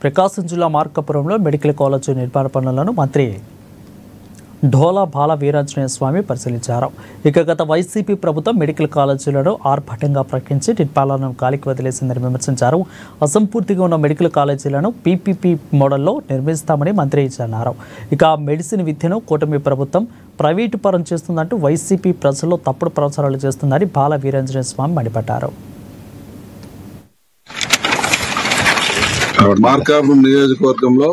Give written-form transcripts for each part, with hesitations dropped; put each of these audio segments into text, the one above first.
ప్రకాశం జిల్లా మార్కాపురంలో medical college నిర్మాణ పనులను మంత్రి ఢోలా బాల వీరాంజనేయ స్వామి పరిశీలించారు. ఇక గత వైసీపీ ప్రభుత్వం మెడికల్ కాలేజీలను ఆర్భాటంగా ప్రకటించి నిర్మాణాలను గాలికి వదిలేసిందని విమర్శించారు. అసంపూర్తిగా ఉన్న మెడికల్ కాలేజీలను పీపీపీ మోడల్లో నిర్మిస్తామని మంత్రి అన్నారు. ఇక మెడిసిన్ విద్యను కూటమి ప్రభుత్వం ప్రైవేటు పరం చేస్తుందంటూ వైసీపీ ప్రజల్లో తప్పుడు ప్రచారాలు చేస్తుందని బాల వీరాంజనేయ స్వామి మండిపడ్డారు. మార్కాపురం నియోజకవర్గంలో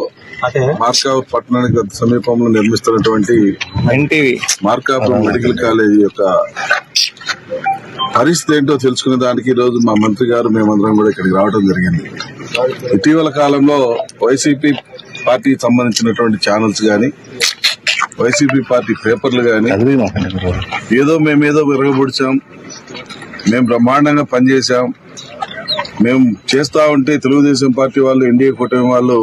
మార్కాపురం పట్టణానికి సమీపంలో నిర్మిస్తున్నటువంటి మార్కాపురం మెడికల్ కాలేజీ యొక్క పరిస్థితి ఏంటో తెలుసుకునే దానికి ఈ రోజు మా మంత్రి గారు మేమందరం కూడా ఇక్కడికి రావడం జరిగింది. ఇటీవల కాలంలో వైసీపీ పార్టీకి సంబంధించినటువంటి ఛానల్స్ గాని వైసీపీ పార్టీ పేపర్లు గాని మేమేదో విరగబొడిచాం, మేము బ్రహ్మాండంగా పనిచేశాం, మేము చేస్తా ఉంటే తెలుగుదేశం పార్టీ వాళ్ళు ఎన్డీఏ కూటమి వాళ్ళు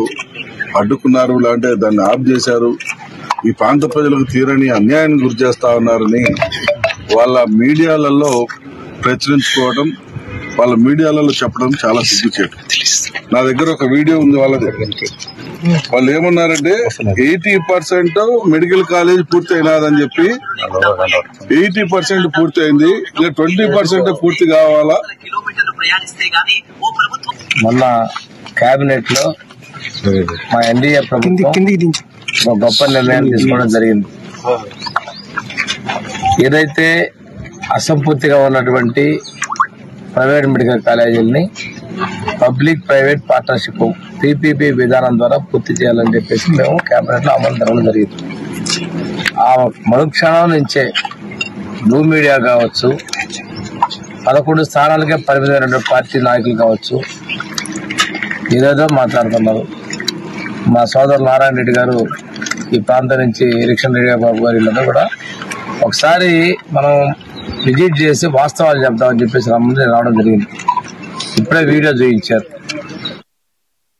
అడ్డుకున్నారు, లేదంటే దాన్ని ఆఫ్ చేశారు, ఈ ప్రాంత ప్రజలకు తీరని అన్యాయాన్ని గురి చేస్తా ఉన్నారని వాళ్ళ మీడియాలలో ప్రచురించుకోవడం, వాళ్ళ మీడియాలలో చెప్పడం చాలా సిగ్గుచేటు. నా దగ్గర ఒక వీడియో ఉంది వాళ్ళది. వాళ్ళు ఏమన్నారంటే 80% మెడికల్ కాలేజ్ పూర్తి అయినాదని చెప్పి 80% పూర్తి అయింది, ఇలా 20% పూర్తి కావాలా. మొన్న కేబినెట్ లో మా ఎన్డీఏ ప్రభుత్వం ఒక గొప్ప నిర్ణయం తీసుకోవడం జరిగింది. ఏదైతే అసంపూర్తిగా ఉన్నటువంటి ప్రైవేట్ మెడికల్ కాలేజీలని పబ్లిక్ ప్రైవేట్ పార్ట్నర్షిప్ పీపీపీ విధానం ద్వారా పూర్తి చేయాలని చెప్పేసి మేము కేబినెట్ లో అమలు జరగడం జరిగింది. ఆ మరుక్షణం నుంచే బ్లూ మీడియా కావచ్చు, 11 స్థానాలకే పరిమితమైన పార్టీ నాయకులు కావచ్చు, ఏదేదో మాట్లాడుతున్నారు. మా సోదరు నారాయణ రెడ్డి గారు ఈ ప్రాంతం నుంచి ఎలక్షన్ రెడ్డి బాబు గారు వీళ్ళందరూ కూడా ఒకసారి మనం విజిట్ చేసి వాస్తవాలు చెప్తామని చెప్పేసి రావడం జరిగింది. ఇప్పుడే వీడియో చూపించారు.